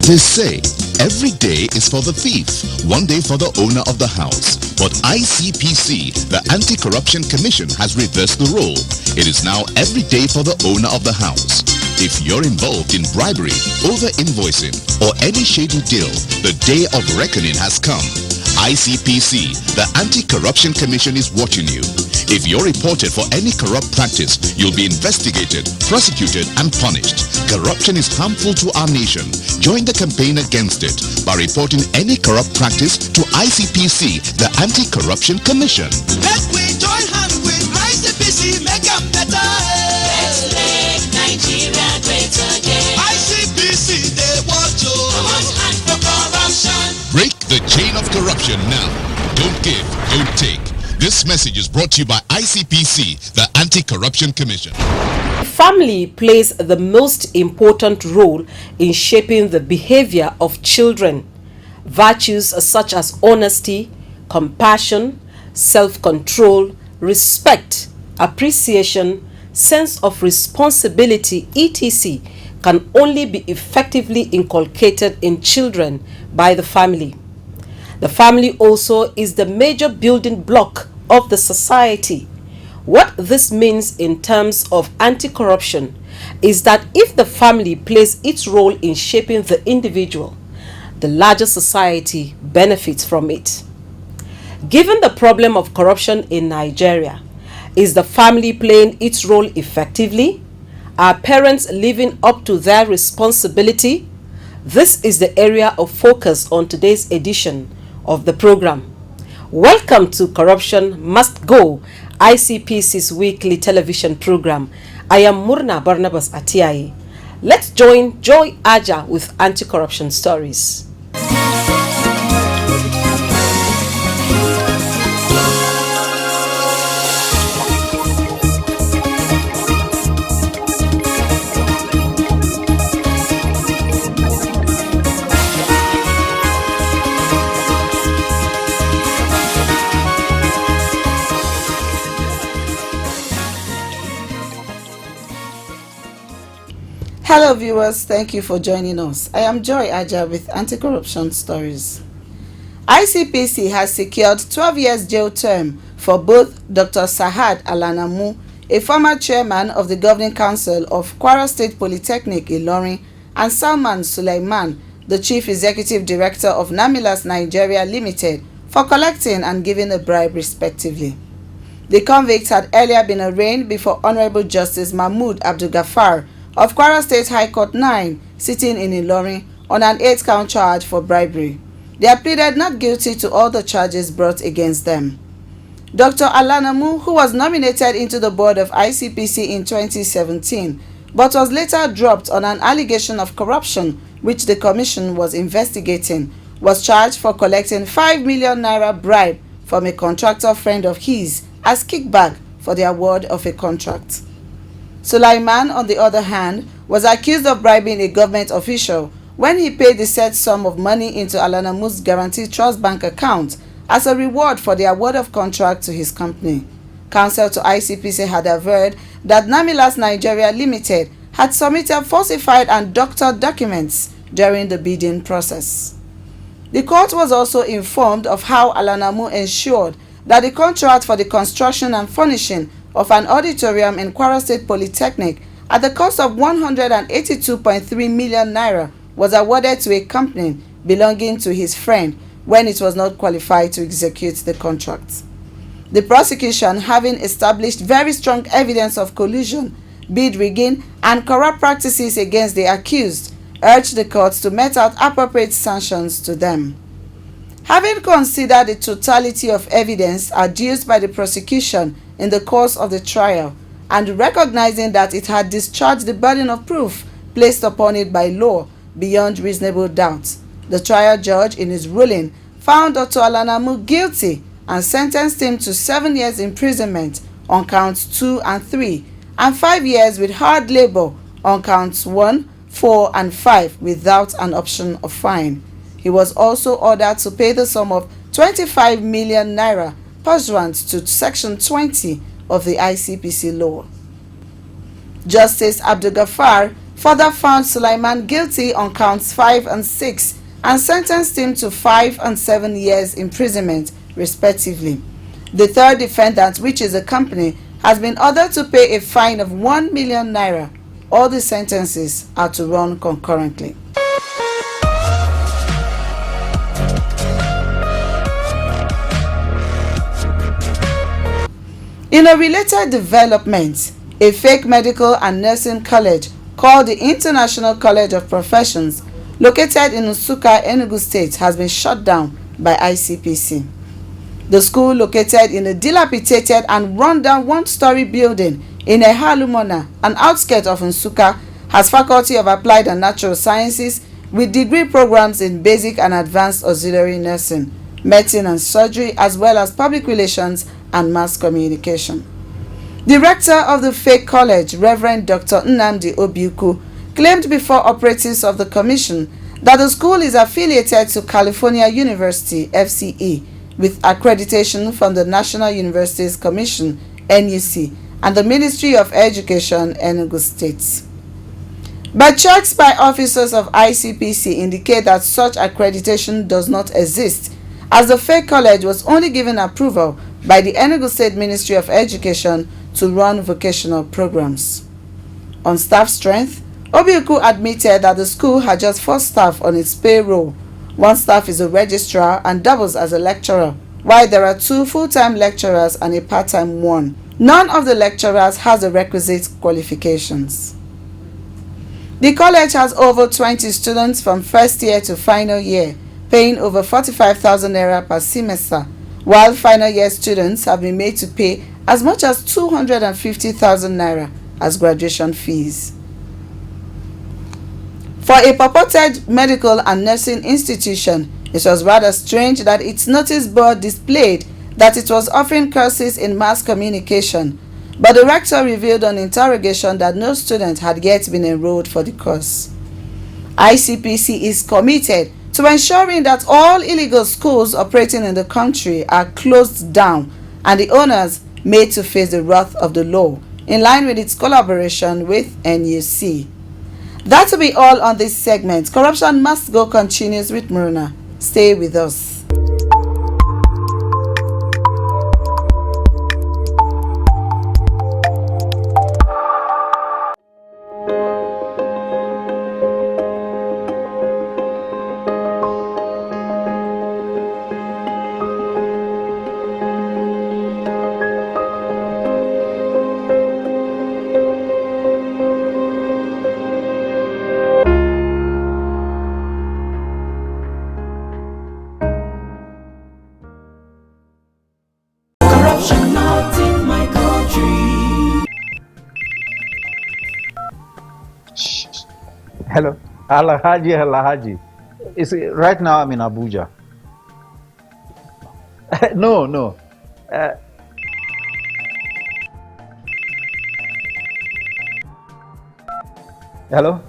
They say every day is for the thief, one day for the owner of the house. But ICPC, the Anti-Corruption Commission, has reversed the role. It is now every day for the owner of the house. If you're involved in bribery, over-invoicing, or any shady deal, the day of reckoning has come. ICPC, the Anti-Corruption Commission, is watching you. If you're reported for any corrupt practice, you'll be investigated, prosecuted, and punished. Corruption is harmful to our nation. Join the campaign against it by reporting any corrupt practice to ICPC, the Anti-Corruption Commission. Let we join hands with ICPC, make them better. Let's make Nigeria great again. ICPC, they want you. Come on, and for corruption. Break the chain of corruption now. Don't give, don't take. This message is brought to you by ICPC, the Anti-Corruption Commission. Family plays the most important role in shaping the behavior of children. Virtues such as honesty, compassion, self-control, respect, appreciation, sense of responsibility, etc. can only be effectively inculcated in children by the family. The family also is the major building block of the society. What this means in terms of anti-corruption is that if the family plays its role in shaping the individual, the larger society benefits from it. Given the problem of corruption in Nigeria, is the family playing its role effectively? Are parents living up to their responsibility? This is the area of focus on today's edition of the program. Welcome to Corruption Must Go, ICPC's weekly television program. I am Murna Barnabas Atiaye. Let's join Joy Aja with anti-corruption stories. Hello viewers, thank you for joining us. I am Joy Aja with Anti-Corruption Stories. ICPC has secured 12 years jail term for both Dr. Sahad Alanamu, a former chairman of the Governing Council of Kwara State Polytechnic Ilorin, and Salman Sulaiman, the Chief Executive Director of Namilas Nigeria Limited, for collecting and giving a bribe respectively. The convicts had earlier been arraigned before Honorable Justice Mahmood Abdul Ghaffar of Kwara State High Court 9, sitting in Ilorin, on an 8-count charge for bribery. They have pleaded not guilty to all the charges brought against them. Dr. Alanamu, who was nominated into the board of ICPC in 2017, but was later dropped on an allegation of corruption which the commission was investigating, was charged for collecting 5 million naira bribe from a contractor friend of his as kickback for the award of a contract. Sulaiman, on the other hand, was accused of bribing a government official when he paid the said sum of money into Alanamu's Guaranteed Trust Bank account as a reward for the award of contract to his company. Counsel to ICPC had averred that Namilas Nigeria Limited had submitted falsified and doctored documents during the bidding process. The court was also informed of how Alanamu ensured that the contract for the construction and furnishing of an auditorium in Kwara State Polytechnic at the cost of 182.3 million naira was awarded to a company belonging to his friend when it was not qualified to execute the contract. The prosecution, having established very strong evidence of collusion, bid rigging, and corrupt practices against the accused, urged the court to mete out appropriate sanctions to them. Having considered the totality of evidence adduced by the prosecution in the course of the trial, and recognizing that it had discharged the burden of proof placed upon it by law beyond reasonable doubt, the trial judge, in his ruling, found Dr. Alanamu guilty and sentenced him to 7 years imprisonment on counts 2 and 3, and 5 years with hard labor on counts 1, 4, and 5 without an option of fine. He was also ordered to pay the sum of 25 million naira pursuant to Section 20 of the ICPC law. Justice Abdul Ghaffar further found Sulaiman guilty on counts 5 and 6 and sentenced him to 5 and 7 years imprisonment respectively. The third defendant, which is a company, has been ordered to pay a fine of 1 million naira. All the sentences are to run concurrently. In a related development, a fake medical and nursing college called the International College of Professions, located in Nsukka, Enugu State, has been shut down by ICPC. The school, located in a dilapidated and run-down one-story building in Ehalumona, an outskirt of Nsukka, has Faculty of Applied and Natural Sciences with degree programs in basic and advanced auxiliary nursing, medicine and surgery, as well as public relations and mass communication. The rector of the fake college, Reverend Dr. Nnamdi Obiuku, claimed before operatives of the commission that the school is affiliated to California University, FCE, with accreditation from the National Universities Commission, NUC, and the Ministry of Education, Enugu State. But checks by officers of ICPC indicate that such accreditation does not exist, as the fake college was only given approval by the Enugu State Ministry of Education to run vocational programs. On staff strength, Obiuku admitted that the school had just 4 staff on its payroll. 1 staff is a registrar and doubles as a lecturer, while there are 2 full-time lecturers and a part-time one. None of the lecturers has the requisite qualifications. The college has over 20 students from first year to final year, paying over 45,000 naira per semester, while final year students have been made to pay as much as 250,000 naira as graduation fees. For a purported medical and nursing institution, it was rather strange that its notice board displayed that it was offering courses in mass communication, but the rector revealed on interrogation that no student had yet been enrolled for the course. ICPC is committed to ensuring that all illegal schools operating in the country are closed down and the owners made to face the wrath of the law, in line with its collaboration with NUC. That will be all on this segment. Corruption Must Go continues with Muruna. Stay with us. Corruption not in my country. Hello, Alhaji. Right now I'm in Abuja. No. Hello,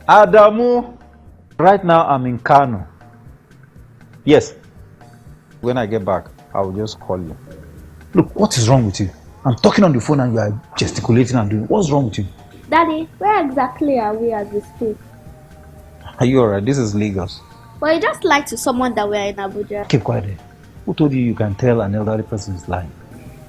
Adamu. Right now I'm in Kano. Yes. When I get back, I will just call you. Look, what is wrong with you? I'm talking on the phone and you are gesticulating and doing. What's wrong with you? Daddy, where exactly are we as we speak? Are you alright? This is Lagos. Well, you just lied to someone that we are in Abuja. Keep quiet there. Who told you you can tell an elderly person is lying?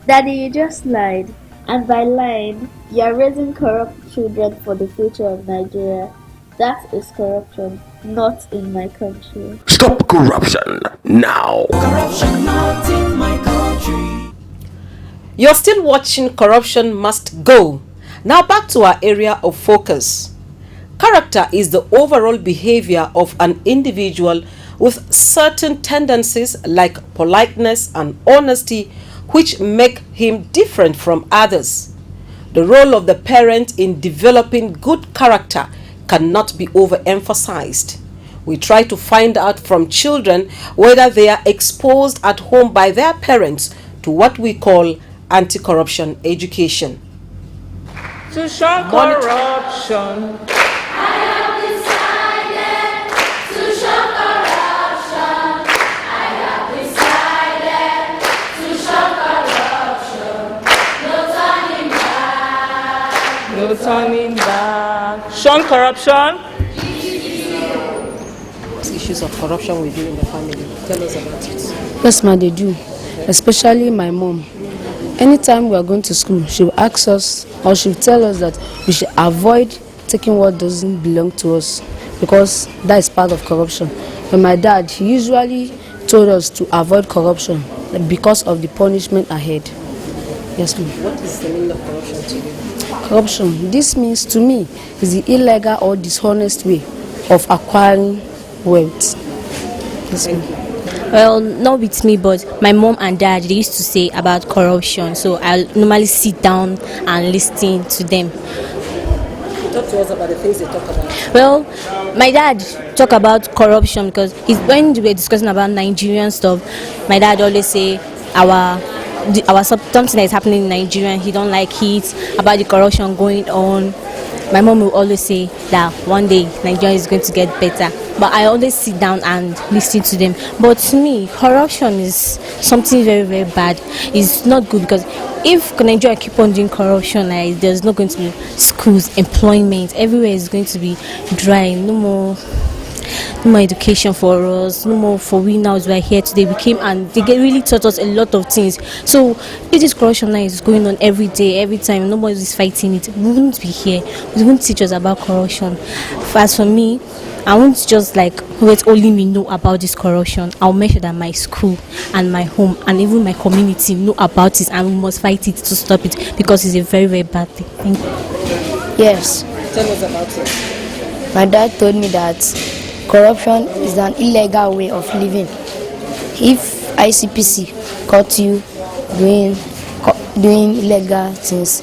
Daddy, you just lied. And by lying, you are raising corrupt children for the future of Nigeria. That is corruption, not in my country. Stop corruption now. Corruption not in my country. You're still watching Corruption Must Go. Now back to our area of focus. Character is the overall behavior of an individual with certain tendencies like politeness and honesty which make him different from others. The role of the parent in developing good character cannot be overemphasized. We try to find out from children whether they are exposed at home by their parents to what we call anti-corruption education. To shun corruption. No turning back. Shun corruption. What's issues of corruption with you in the family? Tell us about it. Yes, ma, they do. Especially my mom. Anytime we are going to school, she will ask us or she will tell us that we should avoid taking what doesn't belong to us because that is part of corruption. But my dad, he usually told us to avoid corruption because of the punishment ahead. Yes, ma'am. What is the meaning of corruption to you? Corruption, this means to me, is the illegal or dishonest way of acquiring wealth. Yes, ma'am. Well, not with me, but my mom and dad, they used to say about corruption. So I'll normally sit down and listen to them. Talk to us about the things they talk about. Well, my dad talk about corruption because when we were discussing about Nigerian stuff, my dad always say something that is happening in Nigeria, he don't like it, about the corruption going on. My mom will always say that one day Nigeria is going to get better. But I always sit down and listen to them. But to me, corruption is something very, very bad. It's not good because if Nigeria keep on doing corruption, like, there's not going to be schools, employment, everywhere is going to be dry. No more education for us, no more for we now as we are here today. We came and they really taught us a lot of things. So if this corruption now is going on every day, every time, nobody is fighting it, we wouldn't be here. We wouldn't teach us about corruption. As for me, I won't just let only me know about this corruption. I'll make sure that my school and my home and even my community know about it, and we must fight it to stop it because it's a very, very bad thing. Thank you. Yes. Tell us about it. My dad told me that corruption is an illegal way of living. If ICPC caught you doing illegal things,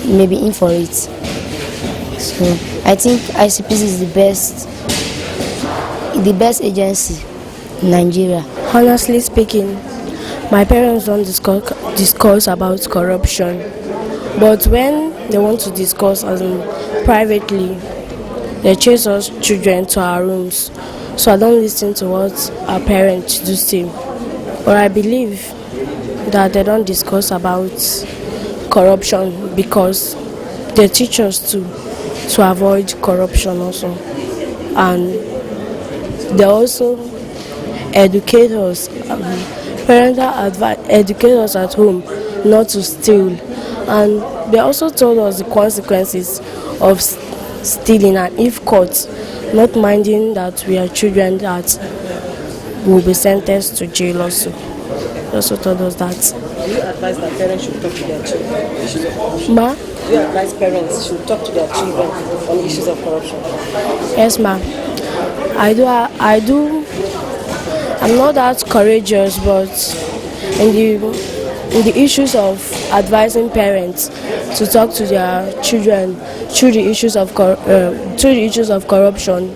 you may be in for it. So I think ICPC is the best agency in Nigeria. Honestly speaking, my parents don't discuss about corruption, but when they want to discuss privately, they chase us children to our rooms, so I don't listen to what our parents do say. But I believe that they don't discuss about corruption because they teach us to avoid corruption also, and they also educate us. Parental advice educate us at home not to steal, and they also told us the consequences of stealing, and if caught, not minding that we are children that will be sentenced to jail also. They also told us that. Do you advise that parents should talk to their children on issues of corruption? Ma? Do you advise parents should talk to their children on issues of corruption? Yes, ma'am. I do. I'm not that courageous, but in the issues of advising parents to talk to their children through the issues of corruption,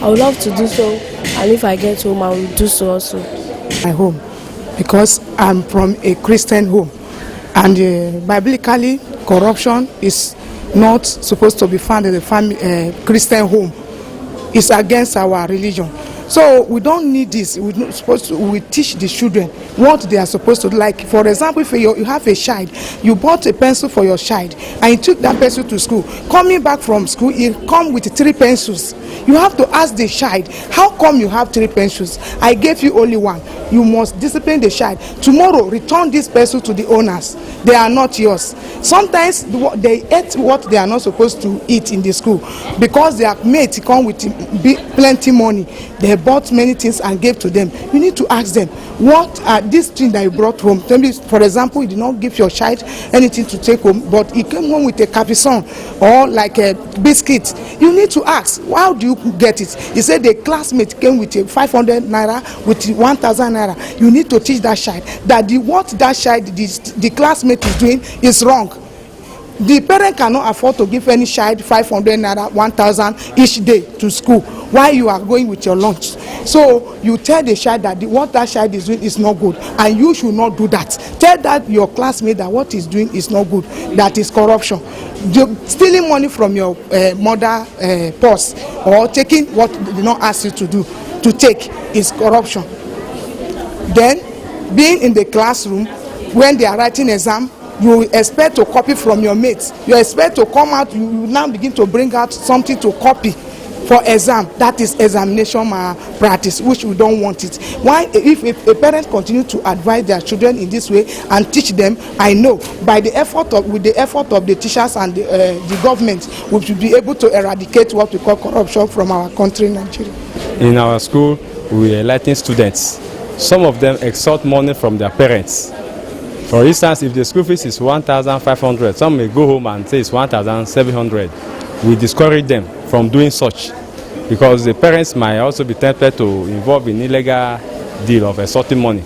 I would love to do so, and if I get home, I will do so also. My home, because I'm from a Christian home, and biblically, corruption is not supposed to be found in a Christian home. It's against our religion. So we don't need this. We teach the children what they are supposed to do. Like, for example, if you have a child, you bought a pencil for your child and you took that pencil to school. Coming back from school, you come with 3 pencils. You have to ask the child, how come you have 3 pencils? I gave you only 1. You must discipline the child. Tomorrow, return this pencil to the owners. They are not yours. Sometimes they eat what they are not supposed to eat in the school because their mates come with plenty money. They bought many things and gave to them. You need to ask them, what are these things that you brought home? Maybe, for example, you did not give your child anything to take home, but he came home with a capison or like a biscuit. You need to ask, how do you get it? He said the classmate came with a 500 naira, with 1,000 naira. You need to teach that child that what that child, the classmate is doing is wrong. The parent cannot afford to give any child 500 naira, 1,000 each day to school while you are going with your lunch. So you tell the child that what that child is doing is not good, and you should not do that. Tell that your classmate that what he's doing is not good. That is corruption. Stealing money from your mother purse or taking what they did not ask you to do to take is corruption. Then being in the classroom when they are writing exam, you expect to copy from your mates. You expect to come out, you now begin to bring out something to copy for exam. That is examination practice, which we don't want it. Why, if a parent continue to advise their children in this way and teach them, I know with the effort of the teachers and the government, we should be able to eradicate what we call corruption from our country, Nigeria. In our school, we are letting students. Some of them extort money from their parents. For instance, if the school fees is 1,500, some may go home and say it's 1,700. We discourage them from doing such because the parents might also be tempted to involve in illegal deal of extorting money.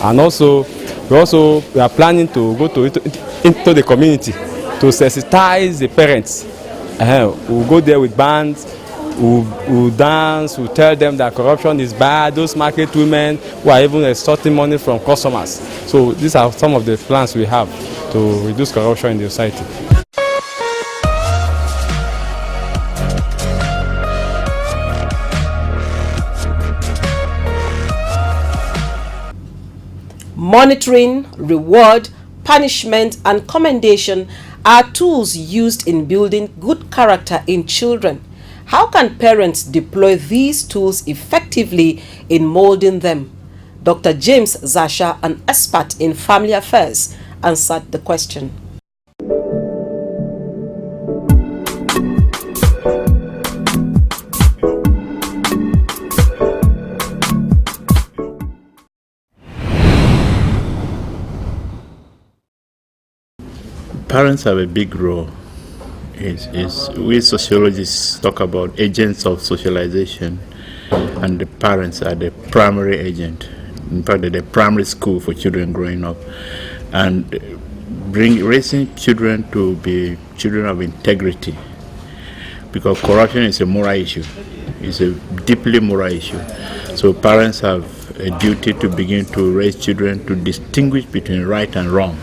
And also, we are planning to go into the community to sensitize the parents. We'll go there with bands, we'll dance, we'll tell them that corruption is bad, those market women who are even extorting money from customers. So these are some of the plans we have to reduce corruption in the society. Monitoring, reward, punishment, and commendation are tools used in building good character in children. How can parents deploy these tools effectively in molding them? Dr. James Zasha, an expert in family affairs, answered the question. Parents have a big role. We sociologists talk about agents of socialization, and the parents are the primary agent. In fact, they're the primary school for children growing up, and raising children to be children of integrity, because corruption is a moral issue. It's a deeply moral issue. So parents have a duty to begin to raise children to distinguish between right and wrong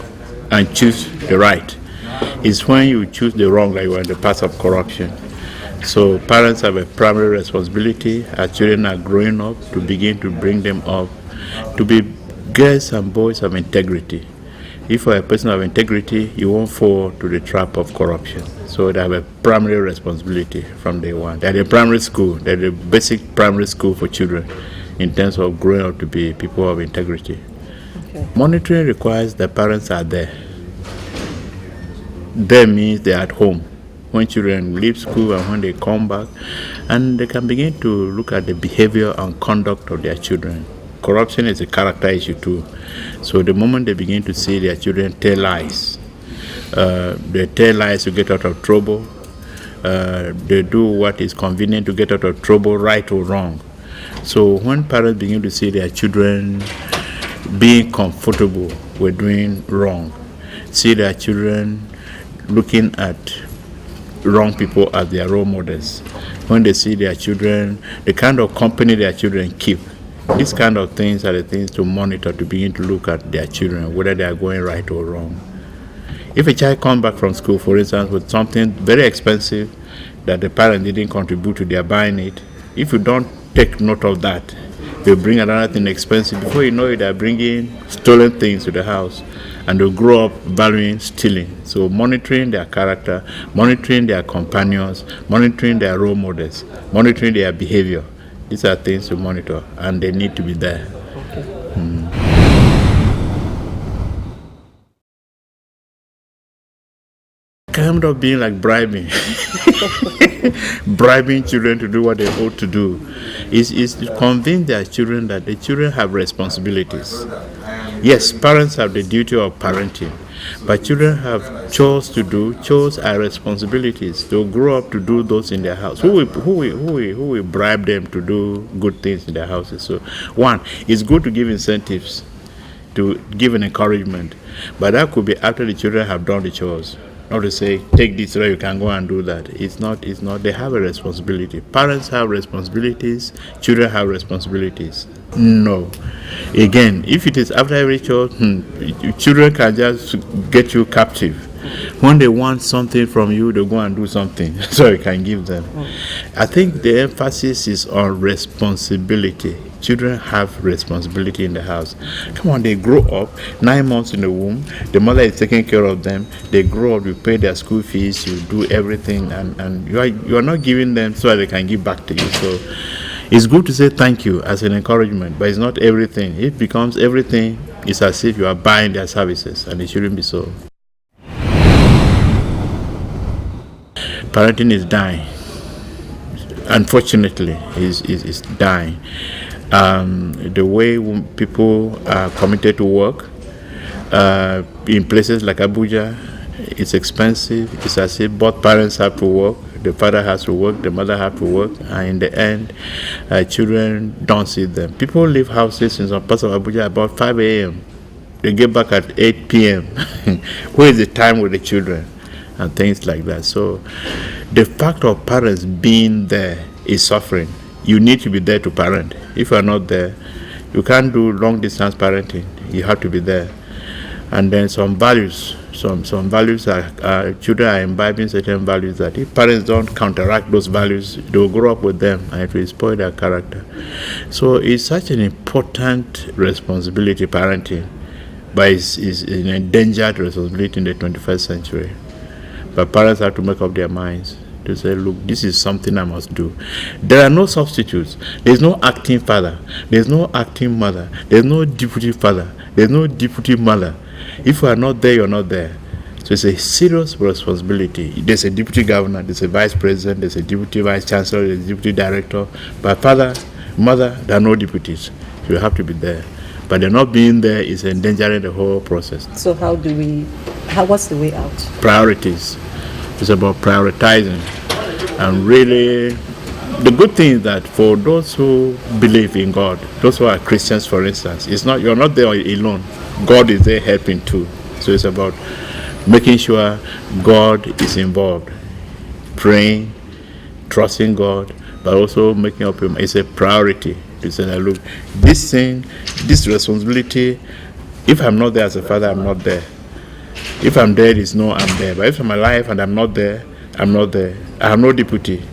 and choose the right. It's when you choose the wrong that you are in the path of corruption. So parents have a primary responsibility as children are growing up to begin to bring them up to be girls and boys of integrity. If you're a person of integrity, you won't fall to the trap of corruption. So they have a primary responsibility from day one. They're the primary school. They're the basic primary school for children in terms of growing up to be people of integrity. Okay. Monitoring requires that parents are there. There means they're at home when children leave school and when they come back, and they can begin to look at the behavior and conduct of their children. Corruption is a character issue too. So the moment they begin to see their children tell lies, they tell lies to get out of trouble, they do what is convenient to get out of trouble, right or wrong. So when parents begin to see their children being comfortable with doing wrong, see their children looking at wrong people as their role models, when they see their children, the kind of company their children keep, these kind of things are the things to monitor, to begin to look at their children, whether they are going right or wrong. If a child comes back from school, for instance, with something very expensive that the parent didn't contribute to their buying it, if you don't take note of that. They bring another thing expensive. Before you know it, they're bringing stolen things to the house, and they'll grow up valuing stealing. So monitoring their character, monitoring their companions, monitoring their role models, monitoring their behavior. These are things to monitor, and they need to be there. Kind of being like bribing. Bribing children to do what they ought to do is to convince their children that the children have responsibilities. Yes, parents have the duty of parenting, but children have chores to do. Chores are responsibilities. They'll grow up to do those in their house. Who will bribe them to do good things in their houses? So, one, it's good to give incentives, to give an encouragement, but that could be after the children have done the chores. Not to say, take this so you can go and do that. It's not. They have a responsibility. Parents have responsibilities. Children have responsibilities. No. Again, if it is after every chore, children can just get you captive. When they want something from you, they go and do something so you can give them. I think the emphasis is on responsibility. Children have responsibility in the house. Come on, they grow up 9 months in the womb. The mother is taking care of them. They grow up, you pay their school fees, you do everything, and you are not giving them so that they can give back to you. So it's good to say thank you as an encouragement, but it's not everything. It becomes everything. It's as if you are buying their services, and it shouldn't be so. Parenting is dying. Unfortunately, is dying. The way people are committed to work in places like Abuja, it's expensive. It's as if both parents have to work. The father has to work, the mother has to work, and in the end, children don't see them. People leave houses in some parts of Abuja about 5 a.m. They get back at 8 p.m. Where is the time with the children? And things like that. So the fact of parents being there is suffering. You need to be there to parent. If you are not there, you can't do long distance parenting. You have to be there. And then some values, some values are children are imbibing certain values that if parents don't counteract those values, they will grow up with them and it will spoil their character. So it's such an important responsibility, parenting, but it's an endangered responsibility in the 21st century. But parents have to make up their minds to say, look, this is something I must do. There are no substitutes. There's no acting father. There's no acting mother. There's no deputy father. There's no deputy mother. If you are not there, you're not there. So it's a serious responsibility. There's a deputy governor, there's a vice president, there's a deputy vice chancellor, there's a deputy director. But father, mother, there are no deputies. So you have to be there. But they're not being there is endangering the whole process. So what's the way out? Priorities. It's about prioritizing. And really, the good thing is that for those who believe in God, those who are Christians, for instance, you're not there alone. God is there helping too. So it's about making sure God is involved, praying, trusting God, but also making up your mind. It's a priority to say, look, this thing, this responsibility, if I'm not there as a father, I'm not there. If I'm there, it's no, I'm there. But if I'm alive and I'm not there, I'm not there. I have no deputy.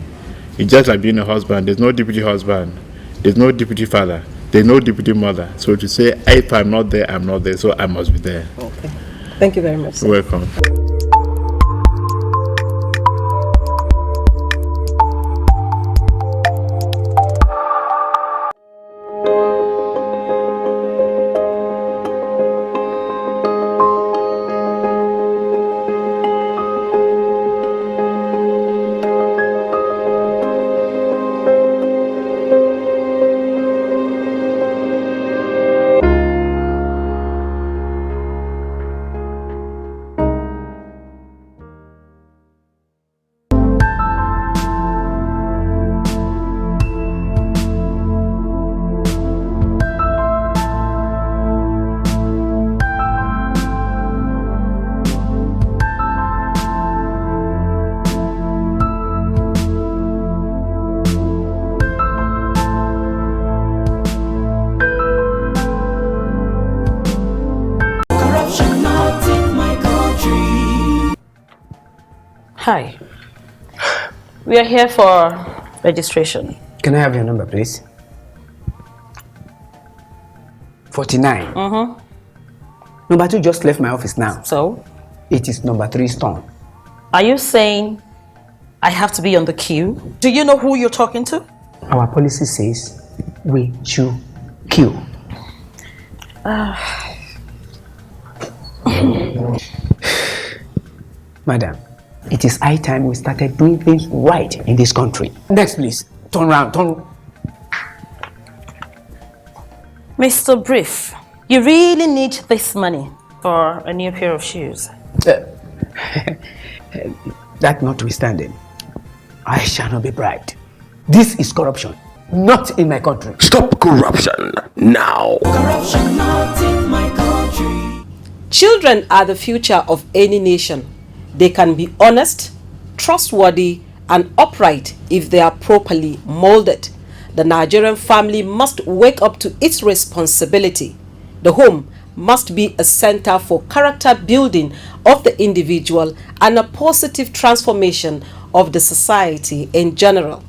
It's just like being a husband. There's no deputy husband. There's no deputy father. There's no deputy mother. So to say, if I'm not there, I'm not there. So I must be there. Okay. Thank you very much, sir. You're welcome. Hi. We are here for registration. Can I have your number, please? 49. Number 2 just left my office now. So? It is number 3's turn. Are you saying I have to be on the queue? Do you know who you're talking to? Our policy says we should queue. Madam, it is high time we started doing things right in this country. Next, please. Turn around. Mr. Brief, you really need this money for a new pair of shoes. That notwithstanding, I shall not be bribed. This is corruption, not in my country. Stop corruption now. Corruption not in my country. Children are the future of any nation. They can be honest, trustworthy, and upright if they are properly molded. The Nigerian family must wake up to its responsibility. The home must be a center for character building of the individual and a positive transformation of the society in general.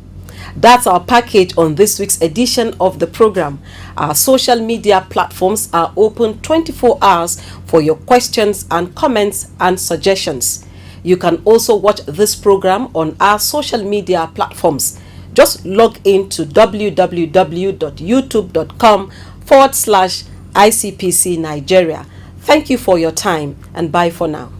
That's our package on this week's edition of the program. Our social media platforms are open 24 hours for your questions and comments and suggestions. You can also watch this program on our social media platforms. Just log in to www.youtube.com/ICPC Nigeria. Thank you for your time and bye for now.